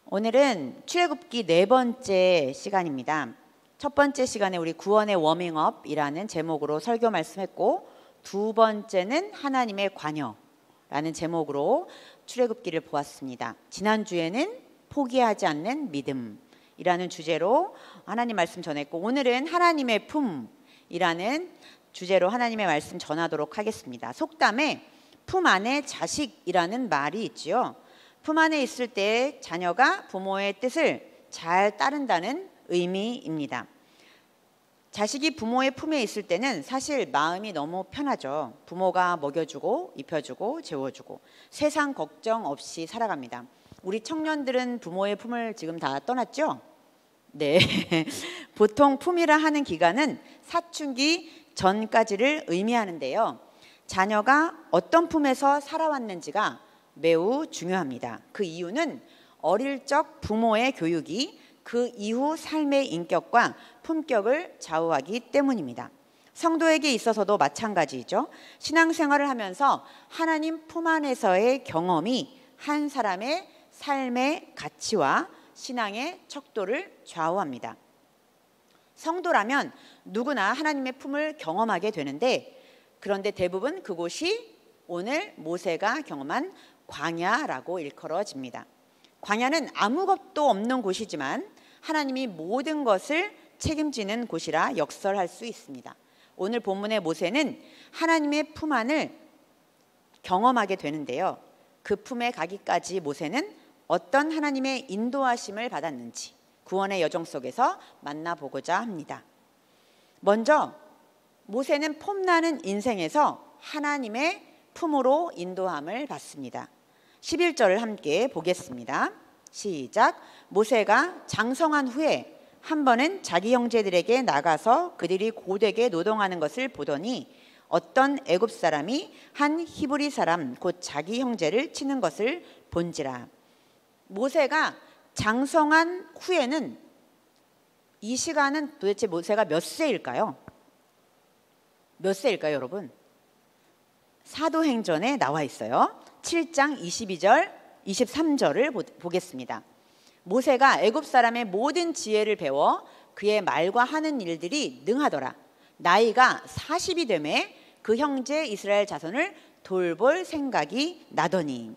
오늘은 출애굽기 4번째 시간입니다. 첫 번째 시간에 우리 구원의 워밍업이라는 제목으로 설교 말씀했고, 두 번째는 하나님의 관여라는 제목으로 출애굽기를 보았습니다. 지난주에는 포기하지 않는 믿음이라는 주제로 하나님 말씀 전했고, 오늘은 하나님의 품이라는 주제로 하나님의 말씀 전하도록 하겠습니다. 속담에 품 안에 자식이라는 말이 있지요. 품 안에 있을 때 자녀가 부모의 뜻을 잘 따른다는 의미입니다. 자식이 부모의 품에 있을 때는 사실 마음이 너무 편하죠. 부모가 먹여주고 입혀주고 재워주고 세상 걱정 없이 살아갑니다. 우리 청년들은 부모의 품을 지금 다 떠났죠? 네. 보통 품이라 하는 기간은 사춘기 전까지를 의미하는데요. 자녀가 어떤 품에서 살아왔는지가 매우 중요합니다. 그 이유는 어릴 적 부모의 교육이 그 이후 삶의 인격과 품격을 좌우하기 때문입니다. 성도에게 있어서도 마찬가지죠. 신앙생활을 하면서 하나님 품 안에서의 경험이 한 사람의 삶의 가치와 신앙의 척도를 좌우합니다. 성도라면 누구나 하나님의 품을 경험하게 되는데, 그런데 대부분 그곳이 오늘 모세가 경험한 광야라고 일컬어집니다. 광야는 아무것도 없는 곳이지만 하나님이 모든 것을 책임지는 곳이라 역설할 수 있습니다. 오늘 본문의 모세는 하나님의 품 안을 경험하게 되는데요. 그 품에 가기까지 모세는 어떤 하나님의 인도하심을 받았는지 구원의 여정 속에서 만나보고자 합니다. 먼저 모세는 폼나는 인생에서 하나님의 품으로 인도함을 받습니다. 11절을 함께 보겠습니다. 시작. 모세가 장성한 후에 한 번은 자기 형제들에게 나가서 그들이 고되게 노동하는 것을 보더니 어떤 애굽 사람이 한 히브리 사람 곧 자기 형제를 치는 것을 본지라. 모세가 장성한 후에는, 이 시간은 도대체 모세가 몇 세일까요? 몇 세일까요, 여러분? 사도행전에 나와 있어요. 7장 22절, 23절을 보겠습니다. 모세가 애굽 사람의 모든 지혜를 배워 그의 말과 하는 일들이 능하더라. 나이가 40이 되매 그 형제 이스라엘 자손을 돌볼 생각이 나더니.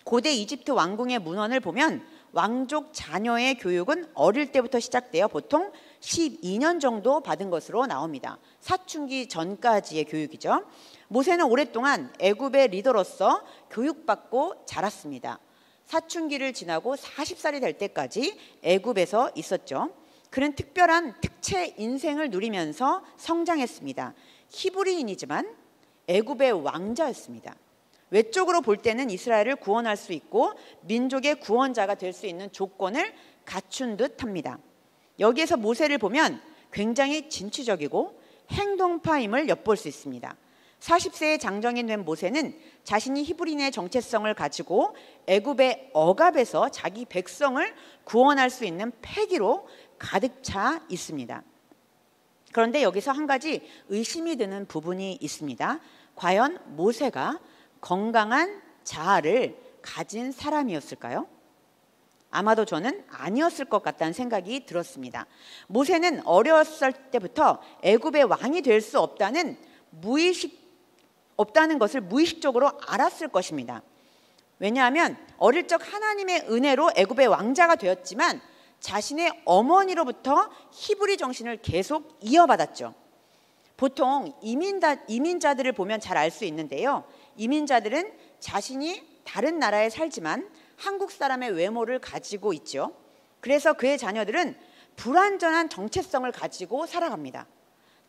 고대 이집트 왕궁의 문헌을 보면 왕족 자녀의 교육은 어릴 때부터 시작되어 보통 12년 정도 받은 것으로 나옵니다. 사춘기 전까지의 교육이죠. 모세는 오랫동안 애굽의 리더로서 교육받고 자랐습니다. 사춘기를 지나고 40살이 될 때까지 애굽에서 있었죠. 그는 특별한 특채 인생을 누리면서 성장했습니다. 히브리인이지만 애굽의 왕자였습니다. 외적으로 볼 때는 이스라엘을 구원할 수 있고 민족의 구원자가 될 수 있는 조건을 갖춘 듯합니다. 여기에서 모세를 보면 굉장히 진취적이고 행동파임을 엿볼 수 있습니다. 40세에 장정이 된 모세는 자신이 히브리인의 정체성을 가지고 애굽의 억압에서 자기 백성을 구원할 수 있는 패기로 가득 차 있습니다. 그런데 여기서 한 가지 의심이 드는 부분이 있습니다. 과연 모세가 건강한 자아를 가진 사람이었을까요? 아마도 저는 아니었을 것 같다는 생각이 들었습니다. 모세는 어렸을 때부터 애굽의 왕이 될 수 없다는 것을 무의식적으로 알았을 것입니다. 왜냐하면 어릴 적 하나님의 은혜로 애굽의 왕자가 되었지만 자신의 어머니로부터 히브리 정신을 계속 이어받았죠. 보통 이민자들을 보면 잘 알 수 있는데요. 이민자들은 자신이 다른 나라에 살지만 한국 사람의 외모를 가지고 있죠. 그래서 그의 자녀들은 불완전한 정체성을 가지고 살아갑니다.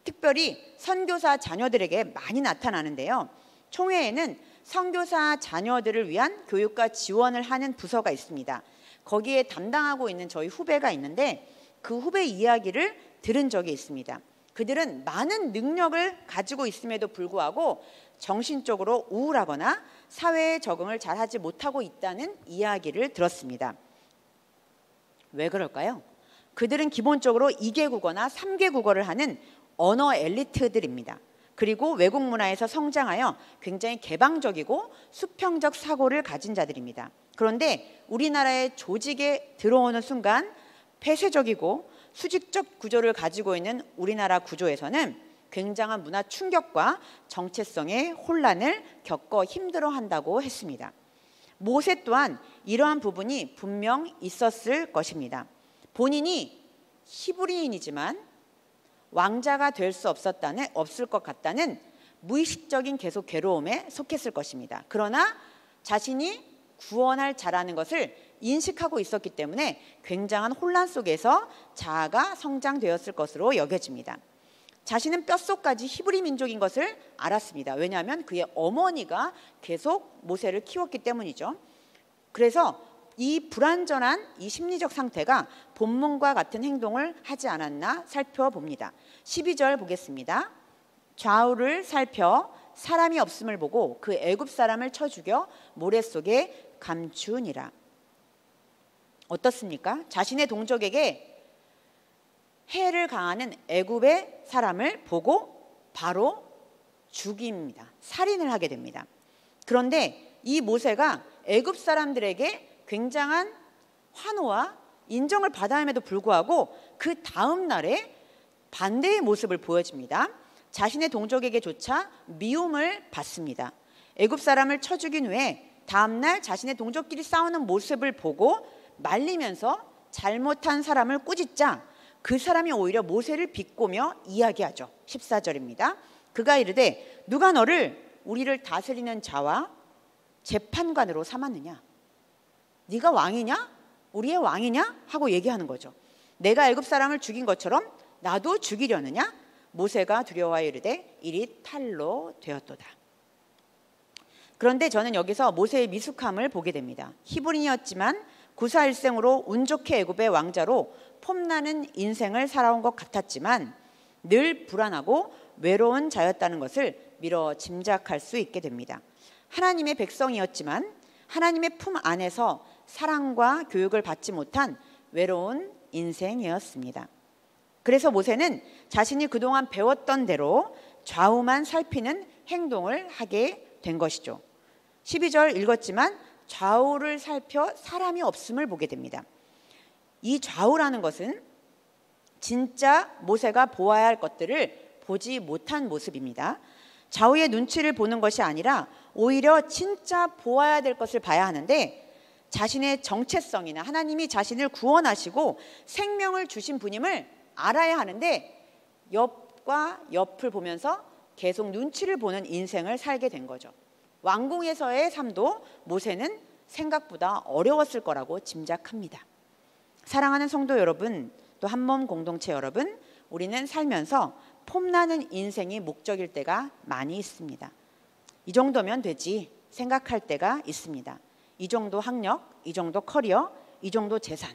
특별히 선교사 자녀들에게 많이 나타나는데요. 총회에는 선교사 자녀들을 위한 교육과 지원을 하는 부서가 있습니다. 거기에 담당하고 있는 저희 후배가 있는데 그 후배 이야기를 들은 적이 있습니다. 그들은 많은 능력을 가지고 있음에도 불구하고 정신적으로 우울하거나 사회에 적응을 잘하지 못하고 있다는 이야기를 들었습니다. 왜 그럴까요? 그들은 기본적으로 2개 국어나 3개 국어를 하는 언어 엘리트들입니다. 그리고 외국 문화에서 성장하여 굉장히 개방적이고 수평적 사고를 가진 자들입니다. 그런데 우리나라의 조직에 들어오는 순간 폐쇄적이고 수직적 구조를 가지고 있는 우리나라 구조에서는 굉장한 문화 충격과 정체성의 혼란을 겪어 힘들어한다고 했습니다. 모세 또한 이러한 부분이 분명 있었을 것입니다. 본인이 히브리인이지만 왕자가 될 수 없을 것 같다는 무의식적인 계속 괴로움에 속했을 것입니다. 그러나 자신이 구원할 자라는 것을 인식하고 있었기 때문에 굉장한 혼란 속에서 자아가 성장되었을 것으로 여겨집니다. 자신은 뼛속까지 히브리 민족인 것을 알았습니다. 왜냐하면 그의 어머니가 계속 모세를 키웠기 때문이죠. 그래서 이 불완전한 이 심리적 상태가 본문과 같은 행동을 하지 않았나 살펴봅니다. 12절 보겠습니다. 좌우를 살펴 사람이 없음을 보고 그 애굽 사람을 쳐 죽여 모래 속에 감추니라. 어떻습니까? 자신의 동족에게 해를 가하는 애굽의 사람을 보고 바로 죽입니다. 살인을 하게 됩니다. 그런데 이 모세가 애굽 사람들에게 굉장한 환호와 인정을 받아야함에도 불구하고 그 다음 날에 반대의 모습을 보여줍니다. 자신의 동족에게조차 미움을 받습니다. 애굽 사람을 쳐 죽인 후에 다음 날 자신의 동족끼리 싸우는 모습을 보고 말리면서 잘못한 사람을 꾸짖자 그 사람이 오히려 모세를 비꼬며 이야기하죠. 14절입니다. 그가 이르되 누가 너를 우리를 다스리는 자와 재판관으로 삼았느냐? 네가 왕이냐? 우리의 왕이냐? 하고 얘기하는 거죠. 내가 애굽 사람을 죽인 것처럼 나도 죽이려느냐? 모세가 두려워하여 이르되 일이 탈로 되었도다. 그런데 저는 여기서 모세의 미숙함을 보게 됩니다. 히브리인이었지만 구사일생으로 운 좋게 애굽의 왕자로 폼나는 인생을 살아온 것 같았지만 늘 불안하고 외로운 자였다는 것을 미뤄 짐작할 수 있게 됩니다. 하나님의 백성이었지만 하나님의 품 안에서 사랑과 교육을 받지 못한 외로운 인생이었습니다. 그래서 모세는 자신이 그동안 배웠던 대로 좌우만 살피는 행동을 하게 된 것이죠. 12절 읽었지만 좌우를 살펴 사람이 없음을 보게 됩니다. 이 좌우라는 것은 진짜 모세가 보아야 할 것들을 보지 못한 모습입니다. 좌우의 눈치를 보는 것이 아니라 오히려 진짜 보아야 될 것을 봐야 하는데 자신의 정체성이나 하나님이 자신을 구원하시고 생명을 주신 분임을 알아야 하는데 옆과 옆을 보면서 계속 눈치를 보는 인생을 살게 된 거죠. 왕궁에서의 삶도 모세는 생각보다 어려웠을 거라고 짐작합니다. 사랑하는 성도 여러분, 또 한몸 공동체 여러분, 우리는 살면서 폼나는 인생이 목적일 때가 많이 있습니다. 이 정도면 되지 생각할 때가 있습니다. 이 정도 학력, 이 정도 커리어, 이 정도 재산,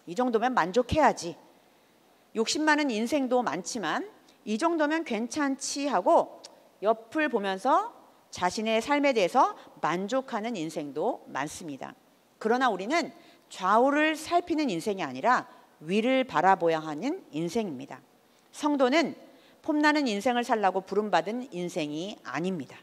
이 정도면 만족해야지. 욕심 많은 인생도 많지만 이 정도면 괜찮지 하고 옆을 보면서 자신의 삶에 대해서 만족하는 인생도 많습니다. 그러나 우리는 좌우를 살피는 인생이 아니라 위를 바라보아야 하는 인생입니다. 성도는 폼나는 인생을 살라고 부름받은 인생이 아닙니다.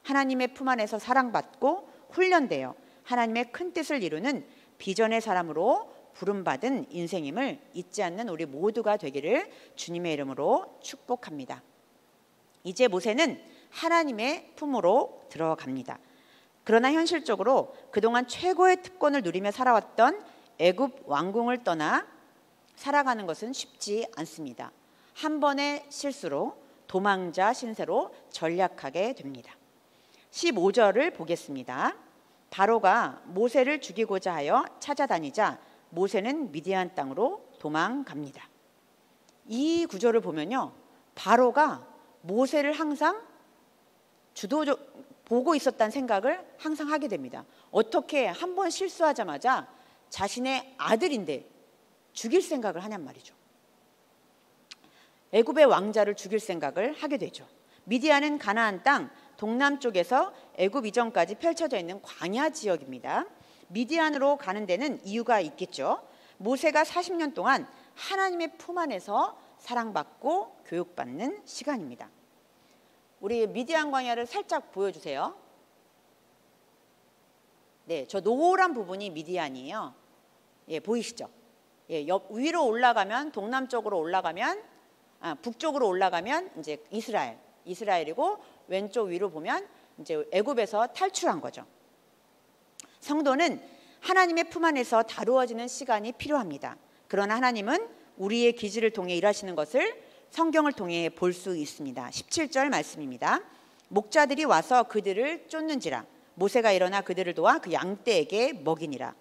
하나님의 품 안에서 사랑받고 훈련되어 하나님의 큰 뜻을 이루는 비전의 사람으로 부름받은 인생임을 잊지 않는 우리 모두가 되기를 주님의 이름으로 축복합니다. 이제 모세는 하나님의 품으로 들어갑니다. 그러나 현실적으로 그동안 최고의 특권을 누리며 살아왔던 애굽 왕궁을 떠나 살아가는 것은 쉽지 않습니다. 한 번의 실수로 도망자 신세로 전락하게 됩니다. 15절을 보겠습니다. 바로가 모세를 죽이고자 하여 찾아다니자 모세는 미디안 땅으로 도망갑니다. 이 구절을 보면요, 바로가 모세를 항상 보고 있었다는 생각을 항상 하게 됩니다. 어떻게 한 번 실수하자마자 자신의 아들인데 죽일 생각을 하냔 말이죠. 애굽의 왕자를 죽일 생각을 하게 되죠. 미디안은 가나안 땅 동남쪽에서 애굽 이전까지 펼쳐져 있는 광야 지역입니다. 미디안으로 가는 데는 이유가 있겠죠. 모세가 40년 동안 하나님의 품 안에서 사랑받고 교육받는 시간입니다. 우리 미디안 광야를 살짝 보여주세요. 네, 저 노란 부분이 미디안이에요. 예, 보이시죠? 예, 위로 올라가면 동남쪽으로 올라가면 북쪽으로 올라가면 이제 이스라엘이고 왼쪽 위로 보면 이제 애굽에서 탈출한 거죠. 성도는 하나님의 품 안에서 다루어지는 시간이 필요합니다. 그러나 하나님은 우리의 기질을 통해 일하시는 것을 성경을 통해 볼 수 있습니다. 17절 말씀입니다. 목자들이 와서 그들을 쫓는지라 모세가 일어나 그들을 도와 그 양떼에게 먹이니라.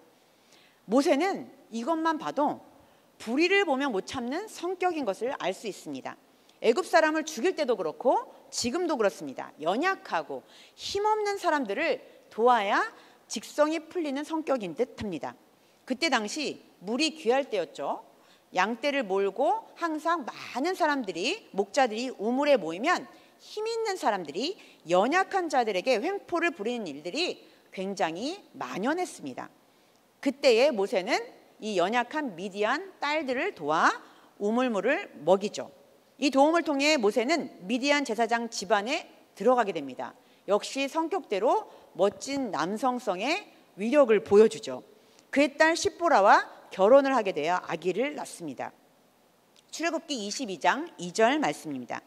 모세는 이것만 봐도 불의를 보면 못 참는 성격인 것을 알 수 있습니다. 애굽 사람을 죽일 때도 그렇고 지금도 그렇습니다. 연약하고 힘없는 사람들을 도와야 직성이 풀리는 성격인 듯합니다. 그때 당시 물이 귀할 때였죠. 양떼를 몰고 항상 많은 사람들이 목자들이 우물에 모이면 힘 있는 사람들이 연약한 자들에게 횡포를 부리는 일들이 굉장히 만연했습니다. 그때의 모세는 이 연약한 미디안 딸들을 도와 우물물을 먹이죠. 이 도움을 통해 모세는 미디안 제사장 집안에 들어가게 됩니다. 역시 성격대로 멋진 남성성의 위력을 보여주죠. 그의 딸 십보라와 결혼을 하게 되어 아기를 낳습니다. 출애굽기 22장 2절 말씀입니다.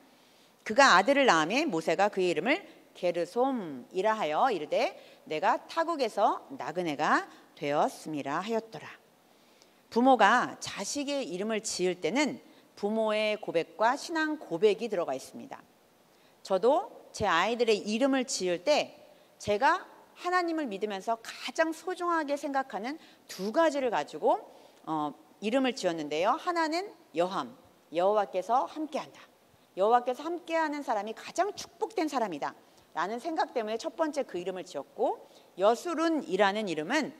그가 아들을 낳음에 모세가 그의 이름을 게르솜이라 하여 이르되 내가 타국에서 나그네가 되었음이라 하였더라. 부모가 자식의 이름을 지을 때는 부모의 고백과 신앙 고백이 들어가 있습니다. 저도 제 아이들의 이름을 지을 때 제가 하나님을 믿으면서 가장 소중하게 생각하는 두 가지를 가지고 이름을 지었는데요. 하나는 여함, 여호와께서 함께한다. 여호와께서 함께하는 사람이 가장 축복된 사람이다 라는 생각 때문에 첫 번째 그 이름을 지었고, 여술은이라는 이름은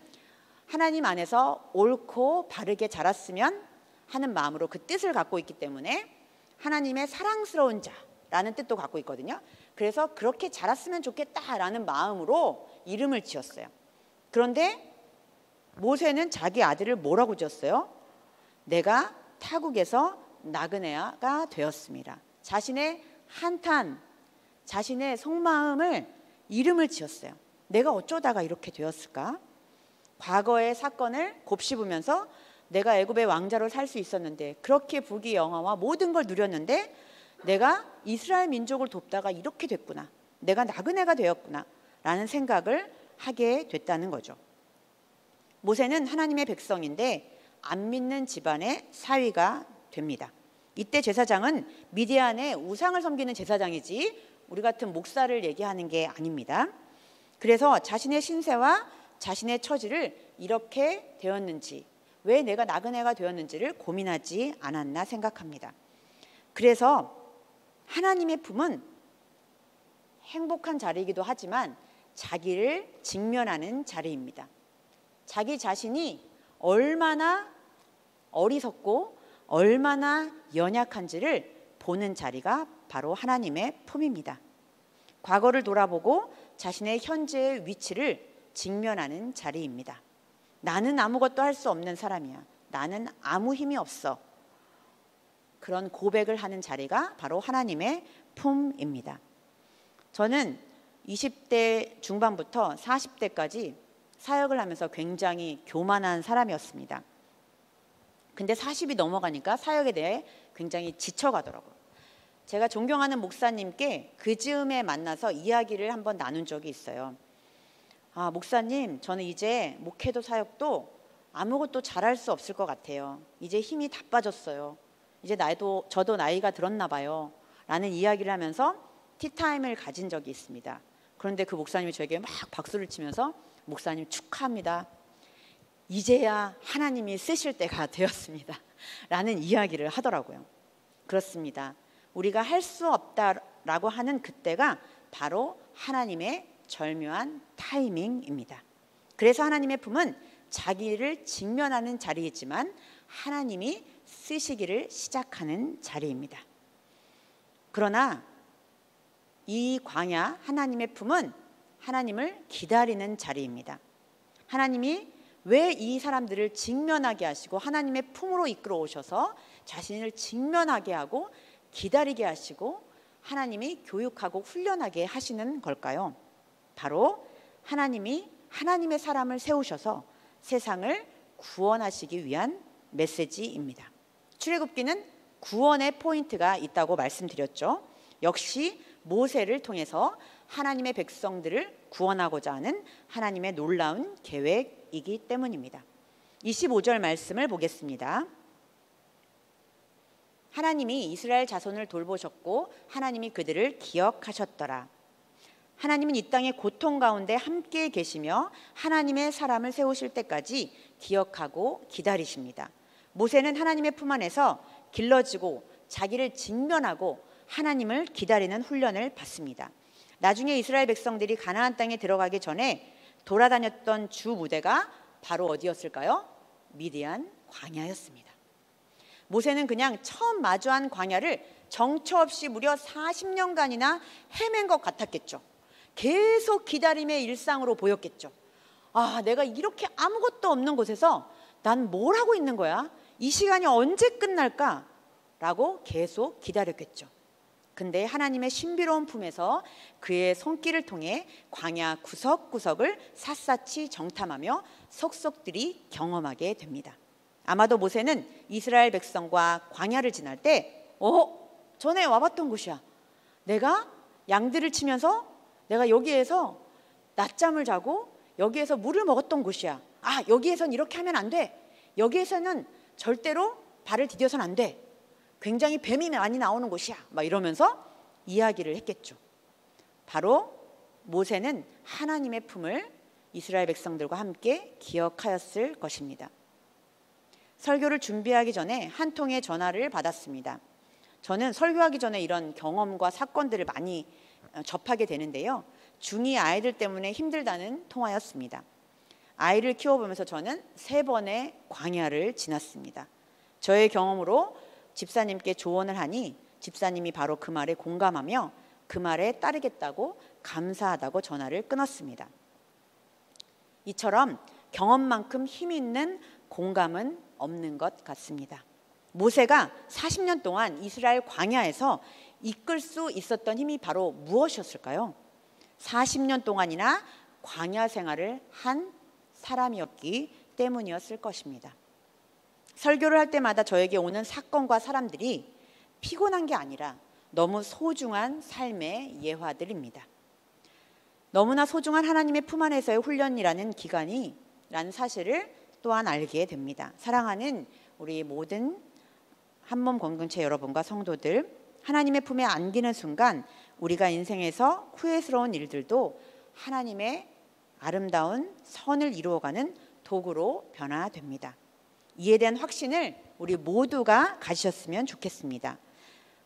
하나님 안에서 옳고 바르게 자랐으면 하는 마음으로 그 뜻을 갖고 있기 때문에 하나님의 사랑스러운 자라는 뜻도 갖고 있거든요. 그래서 그렇게 자랐으면 좋겠다라는 마음으로 이름을 지었어요. 그런데 모세는 자기 아들을 뭐라고 지었어요? 내가 타국에서 나그네가 되었습니다. 자신의 한탄, 자신의 속마음을 이름을 지었어요. 내가 어쩌다가 이렇게 되었을까? 과거의 사건을 곱씹으면서 내가 애굽의 왕자로 살 수 있었는데, 그렇게 부귀영화와 모든 걸 누렸는데 내가 이스라엘 민족을 돕다가 이렇게 됐구나, 내가 나그네가 되었구나 라는 생각을 하게 됐다는 거죠. 모세는 하나님의 백성인데 안 믿는 집안의 사위가 됩니다. 이때 제사장은 미디안의 우상을 섬기는 제사장이지 우리 같은 목사를 얘기하는 게 아닙니다. 그래서 자신의 신세와 자신의 처지를 이렇게 되었는지, 왜 내가 나그네가 되었는지를 고민하지 않았나 생각합니다. 그래서 하나님의 품은 행복한 자리이기도 하지만 자기를 직면하는 자리입니다. 자기 자신이 얼마나 어리석고 얼마나 연약한지를 보는 자리가 바로 하나님의 품입니다. 과거를 돌아보고 자신의 현재의 위치를 직면하는 자리입니다. 나는 아무것도 할 수 없는 사람이야. 나는 아무 힘이 없어. 그런 고백을 하는 자리가 바로 하나님의 품입니다. 저는 20대 중반부터 40대까지 사역을 하면서 굉장히 교만한 사람이었습니다. 근데 40이 넘어가니까 사역에 대해 굉장히 지쳐가더라고요. 제가 존경하는 목사님께 그 즈음에 만나서 이야기를 한번 나눈 적이 있어요. 목사님, 저는 이제 목회도 사역도 아무것도 잘할 수 없을 것 같아요. 이제 힘이 다 빠졌어요. 이제 저도 나이가 들었나 봐요 라는 이야기를 하면서 티타임을 가진 적이 있습니다. 그런데 그 목사님이 저에게 막 박수를 치면서 목사님 축하합니다. 이제야 하나님이 쓰실 때가 되었습니다 라는 이야기를 하더라고요. 그렇습니다. 우리가 할 수 없다라고 하는 그때가 바로 하나님의 절묘한 타이밍입니다. 그래서 하나님의 품은 자기를 직면하는 자리이지만 하나님이 쓰시기를 시작하는 자리입니다. 그러나 이 광야 하나님의 품은 하나님을 기다리는 자리입니다. 하나님이 왜 이 사람들을 직면하게 하시고 하나님의 품으로 이끌어 오셔서 자신을 직면하게 하고 기다리게 하시고 하나님이 교육하고 훈련하게 하시는 걸까요? 바로 하나님이 하나님의 사람을 세우셔서 세상을 구원하시기 위한 메시지입니다. 출애굽기는 구원의 포인트가 있다고 말씀드렸죠. 역시 모세를 통해서 하나님의 백성들을 구원하고자 하는 하나님의 놀라운 계획이기 때문입니다. 25절 말씀을 보겠습니다. 하나님이 이스라엘 자손을 돌보셨고 하나님이 그들을 기억하셨더라. 하나님은 이 땅의 고통 가운데 함께 계시며 하나님의 사람을 세우실 때까지 기억하고 기다리십니다. 모세는 하나님의 품 안에서 길러지고 자기를 직면하고 하나님을 기다리는 훈련을 받습니다. 나중에 이스라엘 백성들이 가나안 땅에 들어가기 전에 돌아다녔던 주 무대가 바로 어디였을까요? 미디안 광야였습니다. 모세는 그냥 처음 마주한 광야를 정처 없이 무려 40년간이나 헤맨 것 같았겠죠. 계속 기다림의 일상으로 보였겠죠. 아, 내가 이렇게 아무것도 없는 곳에서 난 뭘 하고 있는 거야? 이 시간이 언제 끝날까? 라고 계속 기다렸겠죠. 근데 하나님의 신비로운 품에서 그의 손길을 통해 광야 구석구석을 샅샅이 정탐하며 속속들이 경험하게 됩니다. 아마도 모세는 이스라엘 백성과 광야를 지날 때 전에 와봤던 곳이야. 내가 양들을 치면서 내가 여기에서 낮잠을 자고 여기에서 물을 먹었던 곳이야. 아, 여기에선 이렇게 하면 안 돼. 여기에서는 절대로 발을 디뎌서는 안 돼. 굉장히 뱀이 많이 나오는 곳이야. 막 이러면서 이야기를 했겠죠. 바로 모세는 하나님의 품을 이스라엘 백성들과 함께 기억하였을 것입니다. 설교를 준비하기 전에 한 통의 전화를 받았습니다. 저는 설교하기 전에 이런 경험과 사건들을 많이 접하게 되는데요. 중2 아이들 때문에 힘들다는 통화였습니다. 아이를 키워보면서 저는 3번의 광야를 지났습니다. 저의 경험으로 집사님께 조언을 하니 집사님이 바로 그 말에 공감하며 그 말에 따르겠다고 감사하다고 전화를 끊었습니다. 이처럼 경험만큼 힘 있는 공감은 없는 것 같습니다. 모세가 40년 동안 이스라엘 광야에서 이끌 수 있었던 힘이 바로 무엇이었을까요? 40년 동안이나 광야 생활을 한 사람이었기 때문이었을 것입니다. 설교를 할 때마다 저에게 오는 사건과 사람들이 피곤한 게 아니라 너무 소중한 삶의 예화들입니다. 너무나 소중한 하나님의 품 안에서의 훈련이라는 기간이라는 사실을 또한 알게 됩니다. 사랑하는 우리 모든 한몸 공동체 여러분과 성도들, 하나님의 품에 안기는 순간 우리가 인생에서 후회스러운 일들도 하나님의 아름다운 선을 이루어가는 도구로 변화됩니다. 이에 대한 확신을 우리 모두가 가지셨으면 좋겠습니다.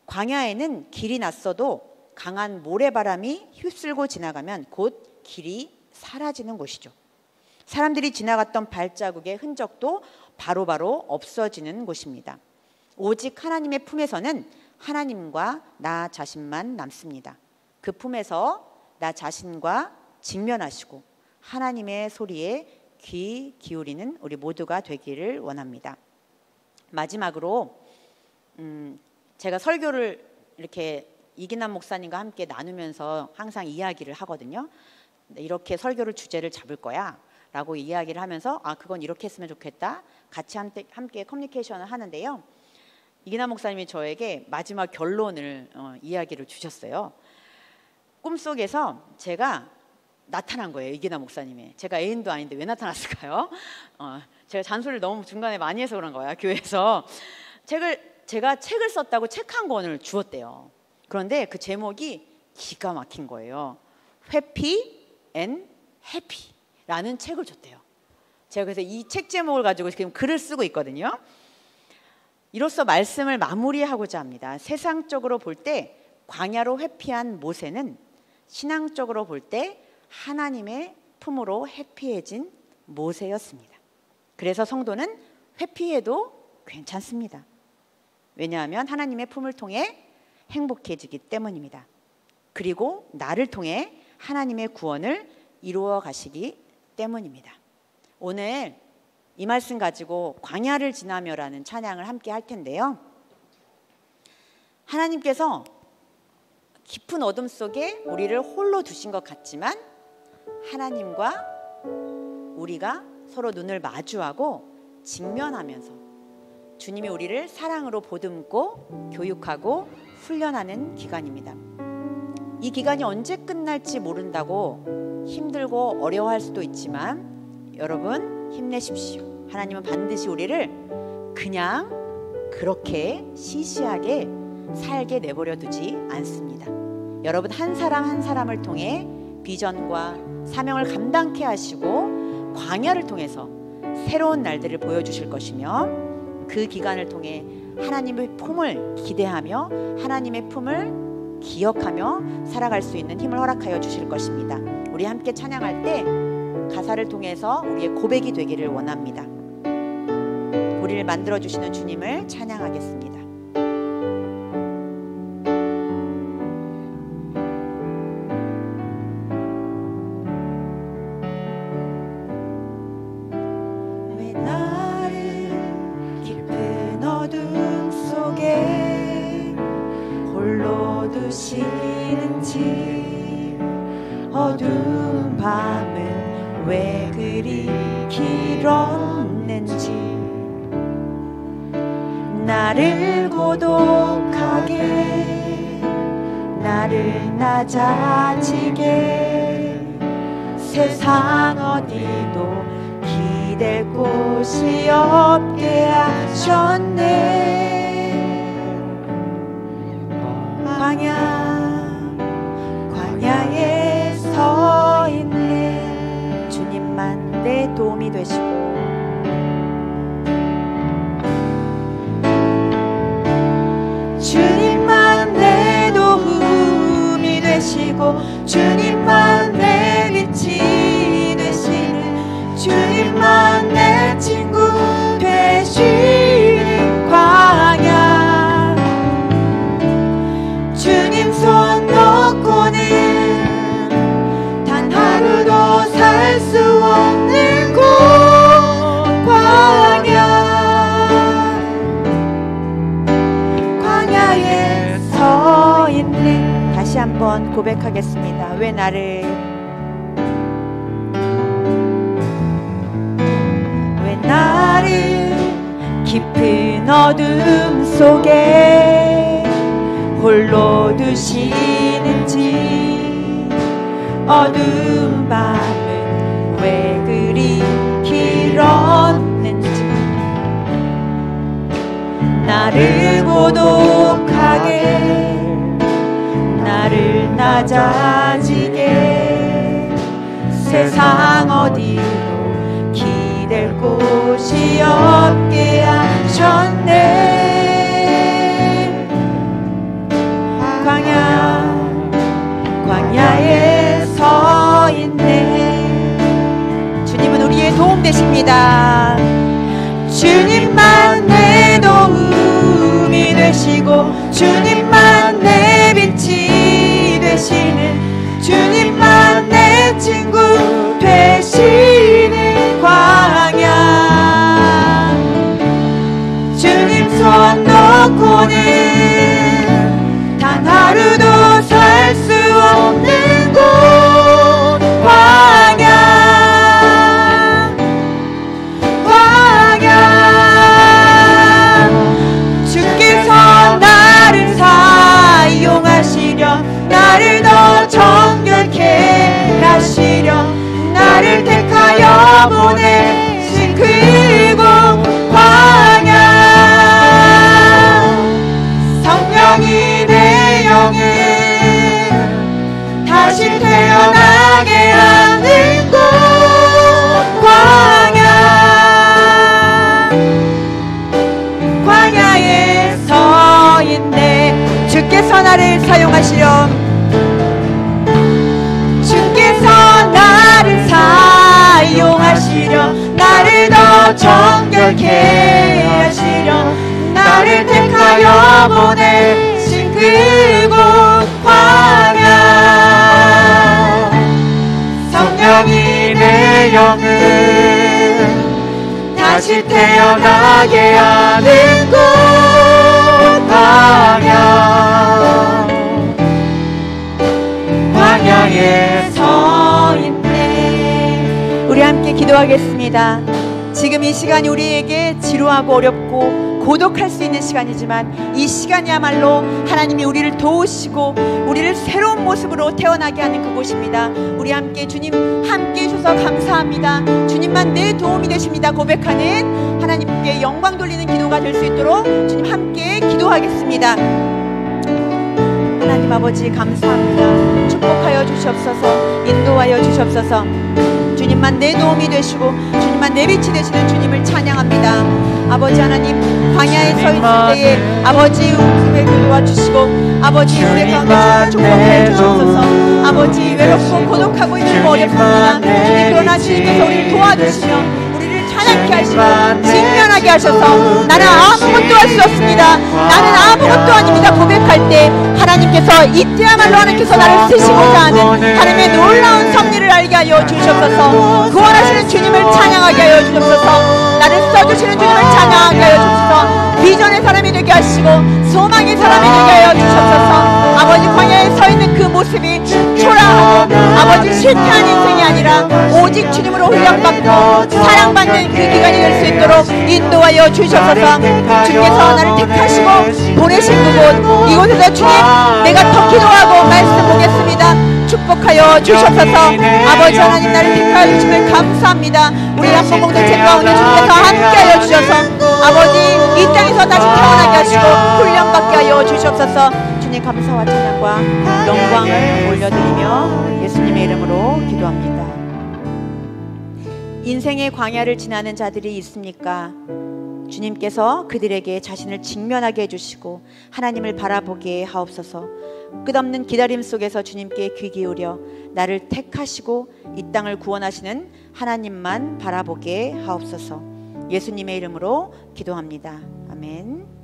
광야에는 길이 낯서도 강한 모래바람이 휩쓸고 지나가면 곧 길이 사라지는 곳이죠. 사람들이 지나갔던 발자국의 흔적도 바로바로 없어지는 곳입니다. 오직 하나님의 품에서는 하나님과 나 자신만 남습니다. 그 품에서 나 자신과 직면하시고 하나님의 소리에 귀 기울이는 우리 모두가 되기를 원합니다. 마지막으로 제가 설교를 이렇게 이기남 목사님과 함께 나누면서 항상 이야기를 하거든요. 이렇게 설교를 주제를 잡을 거야 라고 이야기를 하면서 그건 이렇게 했으면 좋겠다. 같이 함께 커뮤니케이션을 하는데요. 이기남 목사님이 저에게 마지막 결론을 이야기를 주셨어요. 꿈속에서 제가 나타난 거예요. 이기남 목사님이. 제가 애인도 아닌데 왜 나타났을까요? 제가 잔소리를 너무 중간에 많이 해서 그런 거야. 교회에서 제가 책을 썼다고 책 한 권을 주었대요. 그런데 그 제목이 기가 막힌 거예요. 회피 앤 해피라는 책을 줬대요. 제가 그래서 이 책 제목을 가지고 지금 글을 쓰고 있거든요. 이로써 말씀을 마무리하고자 합니다. 세상적으로 볼 때 광야로 회피한 모세는 신앙적으로 볼 때 하나님의 품으로 해피해진 모세였습니다. 그래서 성도는 회피해도 괜찮습니다. 왜냐하면 하나님의 품을 통해 행복해지기 때문입니다. 그리고 나를 통해 하나님의 구원을 이루어 가시기 때문입니다. 오늘 이 말씀 가지고 광야를 지나며라는 찬양을 함께 할 텐데요. 하나님께서 깊은 어둠 속에 우리를 홀로 두신 것 같지만 하나님과 우리가 서로 눈을 마주하고 직면하면서 주님이 우리를 사랑으로 보듬고 교육하고 훈련하는 기간입니다. 이 기간이 언제 끝날지 모른다고 힘들고 어려워할 수도 있지만 여러분 힘내십시오. 하나님은 반드시 우리를 그냥 그렇게 시시하게 살게 내버려 두지 않습니다. 여러분 한 사람 한 사람을 통해 비전과 사명을 감당케 하시고 광야를 통해서 새로운 날들을 보여주실 것이며 그 기간을 통해 하나님의 품을 기대하며 하나님의 품을 기억하며 살아갈 수 있는 힘을 허락하여 주실 것입니다. 우리 함께 찬양할 때 가사를 통해서 우리의 고백이 되기를 원합니다. 우리를 만들어주시는 주님을 찬양하겠습니다. 왜 나를 깊은 어둠 속에 홀로 두시는지 어두운 밤은 왜 그리 길었는지 나를 고독하게 나를 낮아지게 세상 어디도 기댈 곳이 없게 하셨네. 광야에 서 있네. 주님만 내 도움이 되시고 주님만 내 도움이 되시고 주님만 내 빛이 되시는 주님만 내 친구 되시는 광야 주님 손 놓고는 단 하루도 살 수 없는 곳 광야에 서 있네. 다시 한번 고백하겠습니다. 왜 나를 깊은 어둠 속에 홀로 두시는지 어두운 밤은 왜 그리 길었는지 나를 고독하게 나를 낮아지게 세상 어디도 기댈 곳이 없게 하셨네. 광야에 서 있네. 주님은 우리의 도움 되십니다. 주님만 내 도움이 되시고 주님만 내 빛이 되시는 주님만 내 친구 되시는 광야 주님 손 놓고는 단 하루도 살 수 없는 곳 주께서 나를 사용하시려 나를 더 정결케 하시려 나를 택하여 보내신 그곳 광야 성령이 내 영을 다시 태어나게 하는 곳 광야에 서 있네. 주께서 나를 사용하시려 주께서 나를 사용하시려 나를 더 정결케 하시려 나를 택하여 보내신 그곳 광야 성령이 내 영을 다시 태어나게 하는 곳 광야 나에 서 있네. 우리 함께 기도하겠습니다. 지금 이 시간이 우리에게 지루하고 어렵고 고독할 수 있는 시간이지만 이 시간이야말로 하나님이 우리를 도우시고 우리를 새로운 모습으로 태어나게 하는 그곳입니다. 우리 함께 주님 함께 해주셔서 감사합니다. 주님만 내 도움이 되십니다 고백하는 하나님께 영광 돌리는 기도가 될 수 있도록 주님 함께 기도하겠습니다. 하나님 아버지 감사합니다. 축복하여 주시옵소서. 인도하여 주시옵소서. 주님만 내 도움이 되시고 주님만 내 빛이 되시는 주님을 찬양합니다. 아버지 하나님 광야에 서 있을 때에 아버지 웃음에 도와주시고 아버지 우리 가운데 축복해 주시옵소서. 아버지 외롭고 고독하고 있는 거 어렵습니다. 주님 그러나 주님께서 우리를 도와주시며 우리를 찬양케 하시고 직면하게 하셔서 나는 아무것도 할 수 없습니다. 나는 아무것도 아닙니다 고백할 때 하나님께서 이때야말로 하나님께서 나를 쓰시고자 하는 하나님의 놀라운 섭리를 알게 하여 주시옵소서. 구원하시는 주님을 찬양하게 하여 주시옵소서. 나를 써주시는 주님을 찬양하게 하여 주옵소서. 비전의 사람이 되게 하시고 소망의 사람이 되게 하여 주옵소서. 아버지 광야에 서 있는 그 모습이 초라하고 아버지 실패한 인생이 아니라 오직 주님으로 훈련받고 사랑받는 그 기간이 될 수 있도록 인도하여 주시옵소서. 주께서 나를 택하시고 보내신 그곳 이곳에서 주님 내가 더 기도하고 말씀 보겠습니다. 축복하여 주시옵소서. 아버지 하나님 나를 택하여 주심을 감사합니다. 우리 한번 공동체 가운데 주님께서 함께하여 주셔서 아버지 이 땅에서 다시 태어나게 하시고 훈련받게 하여 주시옵소서. 주님 감사와 찬양과 영광을 올려드리며 예수님의 이름으로 기도합니다. 인생의 광야를 지나는 자들이 있습니까? 주님께서 그들에게 자신을 직면하게 해주시고 하나님을 바라보게 하옵소서. 끝없는 기다림 속에서 주님께 귀 기울여 나를 택하시고 이 땅을 구원하시는 하나님만 바라보게 하옵소서. 예수님의 이름으로 기도합니다. 아멘.